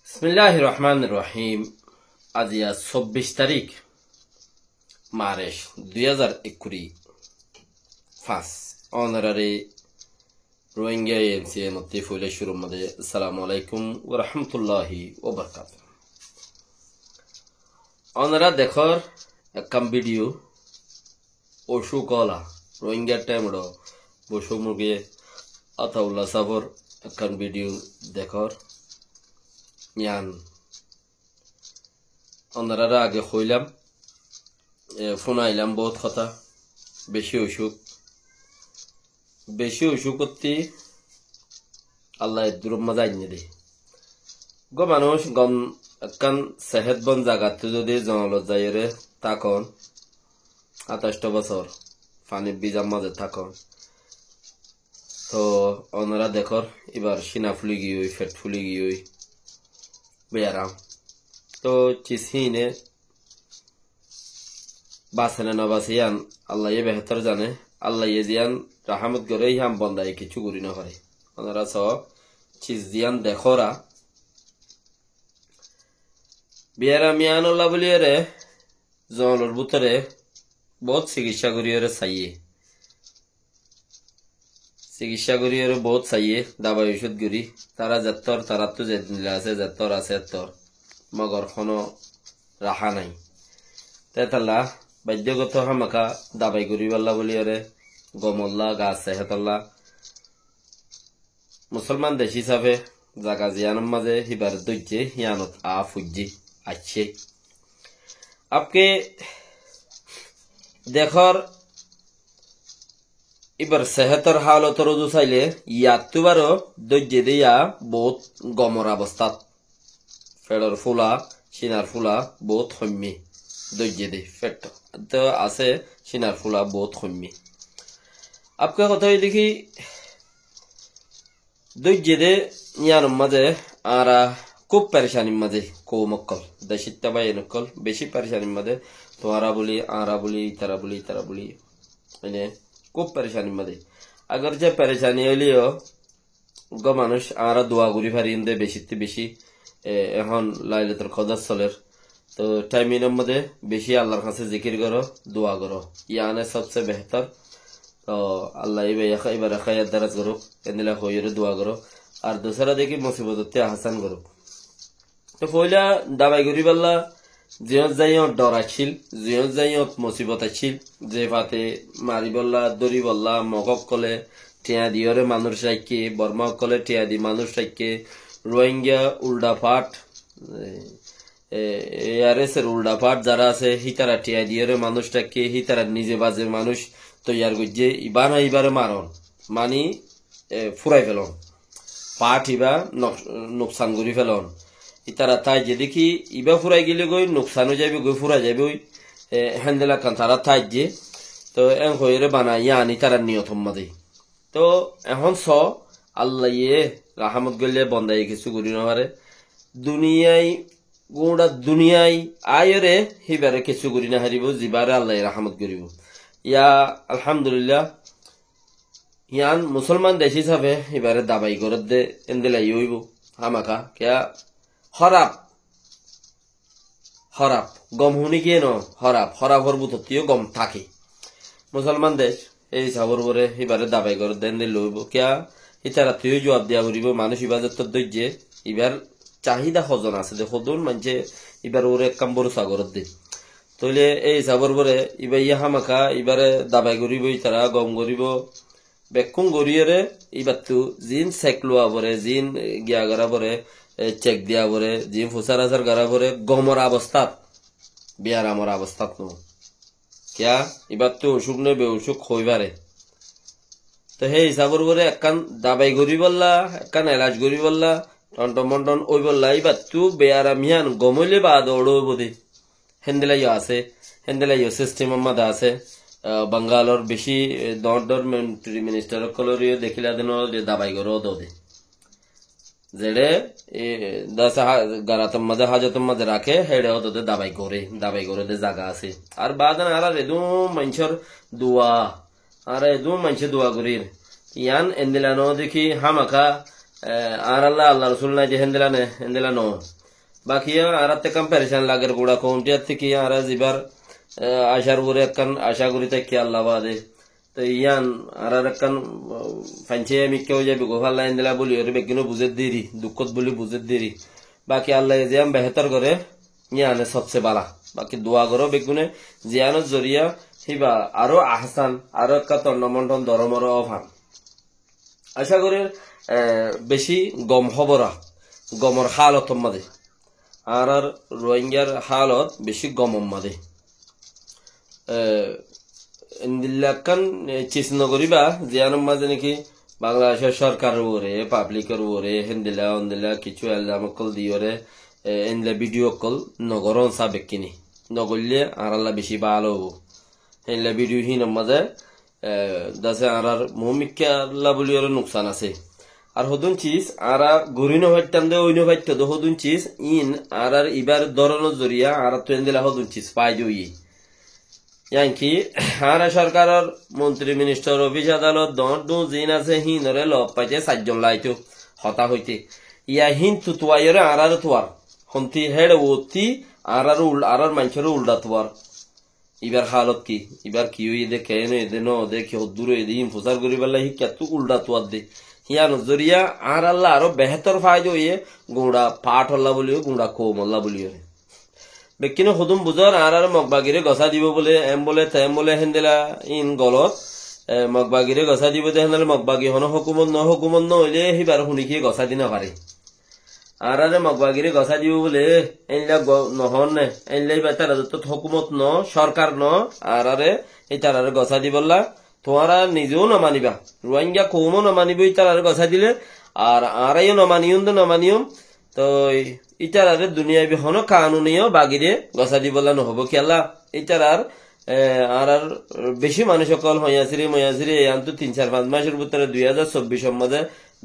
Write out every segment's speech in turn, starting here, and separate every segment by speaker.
Speaker 1: বিসমিল্লাহির রহমানির রহিম। আজ 24 তারিখ মার্চ 2025 অনারারি রোহিঙ্গা এমসি মতে ফুলে শুরু মধ্যে আসসালামু আলাইকুম ওয়া রাহমাতুল্লাহি ওয়া বারাকাতুহু। অনারা দেখর একম ভিডিও ওশু কলা রোহিঙ্গা টাইমড় বসু মুগে আতাউল্লাহ সাবর একম ভিডিও দেখর ইয়ান অনারা আগে কইলাম ফোন আইলাম বহুত কথা বেশি অসুখ করতে আল্লাহ দুরম্মা যাইনি দে গো মানুষ গম একখান সেহেত বন জাগাতে যদি জঙ্গলত যাইরে তাকন 28 বছর পানি বিজার মাঝে থাকন তো অনারা দেখর এবার সিনা ফুলি গিয়ে ফেট ফুলি গিয়ে বেয়ারাম তো চিসিনে বাসনে না বাসিয়ান আল্লাহ বেহতর জানে আল্লাহ জিয়ান রাহমত করে হাম বন্দাই কিছু করি না করে ওনারা সব চিজ জিয়ান দেখরা বিয়ারা মিয়ানুল্লাহ বলিয়ে রে জঙ্গলের ভিতরে বহুত চিকিৎসা করিয়ে বহুত চাইয়ে দাবাই ওষুধ করি তারা যাত্তর তারা তো যেদিনলে আছে যাত্তর আছে তোর মগর কোনো রাহা নাই তেতাল্লা বাধ্যগত হামাকা দাবাই করি বল্লা বলিয়ারে গমল্লা গাছ সেহেতল্লা মুসলমান দেশ হিসাবে জাগা জিয়ানোর মাঝে হিবার দৈজে হিয়ানত ফুজি আছে আপকে দেখর এবার সেহেতর হালত রোজু চাইলে ইয়াতুবারও দৈর্যে দিয়া বহুত গমর অবস্থাত ফেডর ফুলা সিনার ফুলা বহুত সম্যে দৈর্যে দে ফেট তো আছে সিনার ফুলা বহুত সম্যে আপকা কথা দেখি দৈর্যে দে ইয়ার মাঝে আরা খুব পেরেশানির মাঝে কৌমক্কল দেশিত্তা বা এনকল বেশি পেরেশানির মাঝে তোরা বলি আরা বলি তারা বলি মানে খুব পেরেশানির মাঝে আগর যে পেরেশানি হইলেও গো মানুষ আরা দোয়া ঘুরি ফারিন দে বেশি এখন লাইলাতুল কদর চলের তো টাইমিনের মধ্যে বেশি আল্লাহর কাছে জিকির করো দোয়া করো ইয়ানে সবচেয়ে বেহতর তো আল্লাহ এবার খায়াত দারাজ করো এনিলা হইরে দোয়া করো আর দোসরা দেখি মুসিবততে আহসান করো তো পয়লা দাবাই ঘুরি পাল্লা জিয়ত যাইয়ত ডর আছিল জিয়ত যাইয়ত মুসিবত আছিল যে ফাতে মারি বল্লা দড়ি বল্লা মগক কলে টিয়া দিয়রে মানুষ রাইকে বর্মা কলে টিয়া দি মানুষ রাইকে রোহিঙ্গা উল্ডা ফাট এআরএসের উল্ডা ফাট যারা আছে হিতারা টিয়া দিয়রে মানুষটাকে হিতারা নিজে বাজে মানুষ তৈয়ার করছে ইবারে মারন মানি ফুরাই ফেলন পাট ইবা নোকসান করি ফেলন ইতারা তাই যে দেখি ইবা ফুরাই গেলে গই নোকসানও যাবে গই ফুরা যাবে ওই হ্যান্ডেলা কান তারা তাই যে তো এন হয়ে বানাই আনি তারা নিয়ত মাদে তো এখন আল্লাহ রাহমত গলে বন্দাই কিছু করি না পারে দুনিয়ায় গোড়া দুনিয়ায় আয়রে হিবারে কিছু করি না হারিব জিবারে আল্লাহ রাহমত করিব ইয়া আলহামদুলিল্লাহ ইয়ান মুসলমান দেশ হিসাবে এবারে দাবাই করে দে এন্দেলাই হইব হামাকা কেয়া হরাপ গম হুনি গিয়ে হরাপর বুততিও গম থাকে মুসলমান দেশ এই সাবর বরে এবারে দাবাই করে দেন দিল হইব কেয়া ইতারা তুই জবাব দিয়া করিব মানুষ ইবাজের তোর দৈর্যে এবার চাহিদা সজন আছে যে সদন মানছে এবার ওর এক কাম বড় সাগরত দে তইলে এই সাবর বরে ইবা ইয়া হামাকা এবারে দাবাই করিব ইতারা গম করিব বেকুম গরিয়রে এবার তো জিন চেক লোৱা বরে জিন গিয়া গড়া বরে চেক দিয়া বরে জিন ফুসার আসার গড়া বরে গমর অবস্থাত বিয়ারামর অবস্থাত নো কিয়া এবার তো অসুখ নয় বেঅসুখ হইবারে তো সেই হিসাবর বরে একখান দাবাই গরি বললা একখান এলাজ গরি বললা টন্টন ওই বললা এবার তো বেয়ারামিয়ান গমইলে বা দৌড় বোধে হেন্দেলাইও আছে হেন্দেলাইও সিস্টেমের মধ্যে আছে বাঙ্গালোর বেশি দর মিলিটারি মিনিস্টার কলরিও দেখিলা দিন যে দাবাই করো দে যেড়ে 10 গারাতম মাঝে হাজতম মাঝে রাখে হেড়ে দে দাবাই করে দে জায়গা আছে আর বাদান আর এদু মানুষের দোয়া আর এদু মানুষে দোয়া করির ইয়ান এন্দিলানো দেখি হামাকা আর আল্লাহ রসুল নাই যে হেন্দিলানো বাকি আর পেরেশান লাগের গুড়া কোনটিয়ার থেকে আর যাবার আশার উপরে একখান আশা করি থাকি আল্লাহ বাদে তো ইয়ান আর একখান ফাইনছে আমি কেউ যাবি গোফাল লাইন দিলা বলি ওর বেগিনো বুঝে দেরি দুঃখত বলি বুঝে দেরি বাকি আল্লাহ জিয়াম বেহতর করে ইয়ানে সবচেয়ে বালা বাকি দোয়া করো বেগুনে জিয়ানোর জরিয়া হিবা আরো আহসান আরো একটা তন্নমন্টন দরমর অভান আশা করি বেশি গম হবরা গমর হালত মাদে আর রোহিঙ্গার হালত বেশি গমম মাদে ইন্দিল্লাকান চিজ নগরীবা জিয়ানোর মাঝে নাকি বাংলাদেশের সরকারের উপরে পাবলিকের উপরে হিন্দিলা অন্দিলা কিছু এলামকল দিয়ে এনলে ভিডিও কল নগরন সাবেক কিনি নগরলে আর আল্লাহ বেশি ভালো হবো এনলে ভিডিও হিন মাঝে দাসে আর মমিকা আল্লাহ বলি ওর নুকসান আছে আর হদুন চিজ আর গরিন ভাইতাম দে ওইন ভাইত দে হদুন চিজ ইন আর ইবার ধরনের জরিয়া আর তো এনদিলা হদুন চিজ পাই দিই ইয়াঙ্কি আর সরকারের মন্ত্রী মিনিস্টার অফিস আদালত দু জিন আছে হিনরে লব পাইতে 4 জন লাইতো হতা হইতে ইয়া হিন তুয়াইরে আর তুয়ার হন্তি হেড ওতি আর মানুষের উল্টা তুয়ার ইবার হালত কি ইবার কি হই দেখে এনে নো দেখে দূরে দিন ফুসার করি বেলা হি কত উল্টা তুয়ার দে হিয়ান জরিয়া আর আল্লাহ আরো বেহতর ফায়দা হইয়ে গুড়া পাঠ আল্লাহ বলিও গুড়া কোম আল্লাহ বলিও বেকিনো হুদুম বুঝর আর মগবাগিরে গছা দিব বলে এম বলে তেম বলে হেন্দেলা ইন গলত মগবাগিরে গছা দিব দে হেন্দেলা মগবাগি হন হুকুমত নহইলে হিবার শুনিকি গছা দিনা পারে আর মগবাগিরে গছা দিব বলে এনলা নহন নে এনলা তারা যত হুকুমত ন সরকার ন আর এই তার গছা দিবল্লা তোমারা নিজেও নমানিবা রোহিঙ্গা কৌমও নমানিব তার গছা দিলে আর আরাইও নমানিয়ম তো ইটার দুনিয়া বিহন কানুনিও বাগিরে গছা দিবলা নহব খেলা ইটার আর বেশি মানুষ সকল হইয়াছিরে আনতো 3-4-5 মাসের ভিতরে 2024 মধ্যে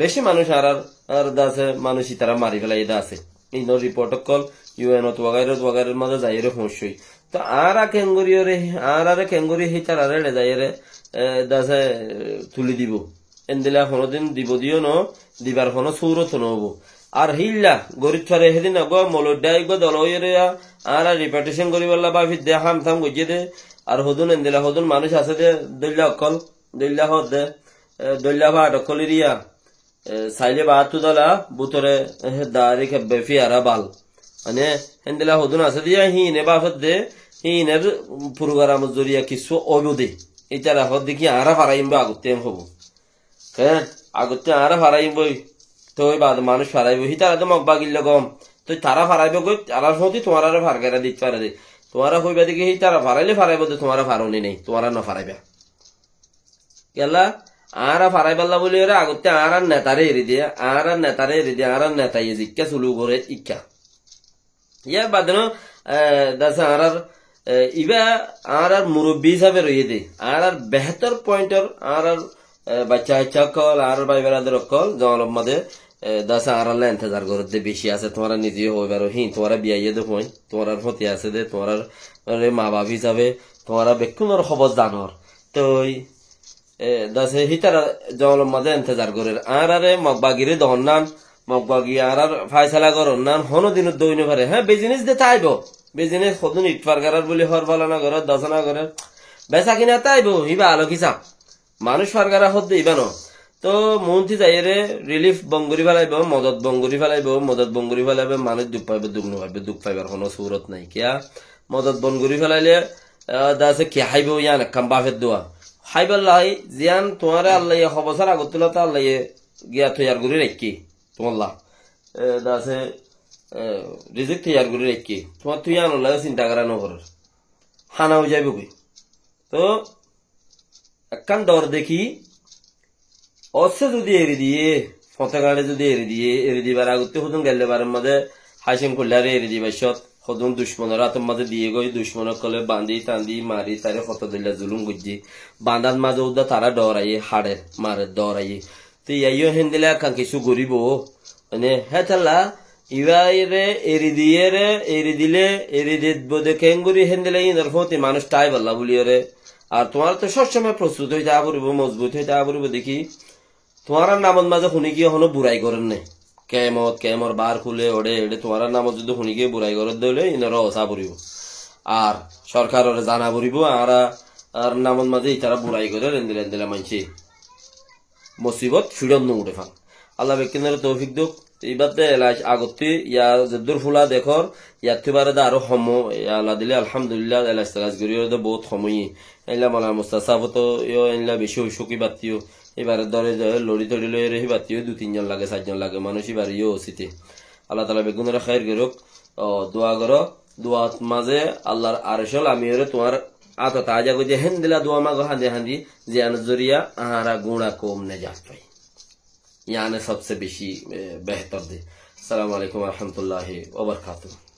Speaker 1: বেশি মানুষ আর দাসে মানুষ ইতারা মারি ফেলাই আছে এই রিপোর্ট কল ইউএন ওয়াগাইরের মাঝে যাইরে পৌঁছই তো আর কেঙ্গুরি হিতার আরে যাইরে দাসে তুলি দিব এনদিলা কোনদিন দিব দিও ন দিবার কোনো সৌরত নহব আর হিল্লা গরিব ছড়ে সেদিন গো মলডাই গো দলইরে আর রিপিটেশন করি বললা বা ফির দে হাম থাম গজিয়ে দে আর হদুন এনদিলা হদুন মানুষ আছে দে দইলা অকল দইলা হদ দে দইলা ভাট অকলিরিয়া সাইলে বাতু দলা বুতরে দারি খেবে ফিয়ারা বাল মানে এনদিলা হদুন আছে দিয়া হিনে বাফত দে হিনের প্রোগ্রাম জরিয়া কিছু অবদে এটারা হদ দেখি আরা ফারাইম আগুতে হব হ্যাঁ আগুতে আরা ফারাইম বই তো মানুষ ফারাইব হিতারা তো মগ বাগিল গম তো তারা ফারাইব গই তারা সত্যি তোমার ফারগারা দিতে পারে দে তোমারা হইবা দেখি তারা ফারাইলে ফারাইব তো তোমার ফারনি নেই তোমার না ফারাইবা গেলা আর ফারাইবাল্লা বলি ওরা আগতে আর নেতারে এরি দিয়ে আর নেতা ইয়ে জিজ্ঞা চুলু করে ইচ্ছা ইয়া বাদনো দাসা আর ইবা আর মুরব্বী হিসাবে রয়ে দে আর বেহতর পয়েন্টর আর বাচ্চা কল আর ভাই বেড়াদের কল জঙ্গলের মধ্যে দাসা আর ইন্তজার করতে বেশি আছে তোমরা নিজে হইবার হি তোমরা বিয়াইয়ে দে হই তোমার ফতি আছে দে তোমার মা বাপ হিসাবে তোমরা বেকুনের খবর জানর তো দাসে হিতারা জঙ্গলের মধ্যে ইন্তজার করে আর মগবাগিরে দহন নান মগবাগি আর ফাইসালা করন নান হনো দিন দইনে পারে হ্যাঁ বিজনেস দে তাইব বিজনেস কতদিন ইটফার করার বলে হর বলানা করে দশনা করে বেচা কিনা তাইব হিবা আলো কিসা মানুষ ফারগারা হতে ইবানো তো মন্ত্রী যাইরে রিলিফ বঙ্গুরি ফেলাইব মদত বঙ্গুরি ফেলাইব মানুষ দুঃখ পাইবে দুঃখ পাইবার কোনো সুরত নাই কিয়া মদত বঙ্গুরি ফেলাইলে দাসে কে হাইব ইয়ান কাম বাফের দোয়া হাইবাল্লাহ জিয়ান তোমার আল্লাহ হবসার আগত তুলা তো আল্লাহ গিয়া তৈয়ার করে রাখি তোমাল্লাহ দাসে রিজিক তৈয়ার করে রাখি তোমার তুই আল্লাহ চিন্তা করা নকর হানাও যাইব কই তো একখান দর দেখি অসে যদি এরি দিয়ে ফতেগাড়ে যদি এরি দিবার আগতে হতুন গেলে বারের মধ্যে হাসিম করলে এরি দিবার সত হতুন দুশ্মনের হাতের মাঝে দিয়ে গই দুশ্মনের কলে বান্ধি টান্ধি মারি তারে ফটো দিলে জুলুম গুজি বান্ধার মাঝে উদা তারা ডরাইয়ে হাড়ে মারে ডরাইয়ে তো ইয়াইও হেন দিলে একখান কিছু গরিব মানে হ্যাঁ তাল্লা ইবাইরে এরি দিলে এরি দিব দেখে গুড়ি হেন দিলে ইনার ফতে মানুষ টাই বললা বলিও রে আর তোমার তো সবসময় প্রস্তুত হইতে পারব মজবুত হইতে পারব দেখি তোমার নামত মাঝে শুনি কি হনো বুড়াই করেন নাই কেমর বার খুলে ওড়ে এড়ে তোমার নামত যদি শুনি গিয়ে বুড়াই ঘর দিলে ইনার অসা পড়িব আর সরকারের জানা পড়িব আর নামত মাঝে ইতারা বুড়াই করে রেন্দিলা মানছি মুসিবত ফিরম নো উঠে ফান আল্লাহ বেকিনের তৌফিক দুক এইবার দে এলাচ আগতে ইয়া জেদুর ফুলা দেখর ইয়ার থিবারে দা আরো হম আল্লাহ দিলে আলহামদুলিল্লাহ এলাচ তালাজ গরিও দে বহুত সময়ই এলা মালা মুস্তাসাফত ইও এলা বেশি হইসকি বাতিও এবারে ধরে লড়ি তড়ি লই রেহি বাতিও 2-3 জন লাগে 4 জন লাগে মানুষ এবার ইও সিতে আল্লাহ তাআলা বেগুনের খায়ের গরক দোয়া করো দোয়াত মাঝে আল্লাহর আরশল আমি ওরে তোমার আতো তাজা গো যে হেন্দিলা দোয়া মাগো হাঁদি যে আনজরিয়া আহারা গুণা কম নেজাত পাই याने सबसे बेशी बेहतर दे। अस्सलाम वालेकुम रहमतुल्लाहि व बरकातुहू।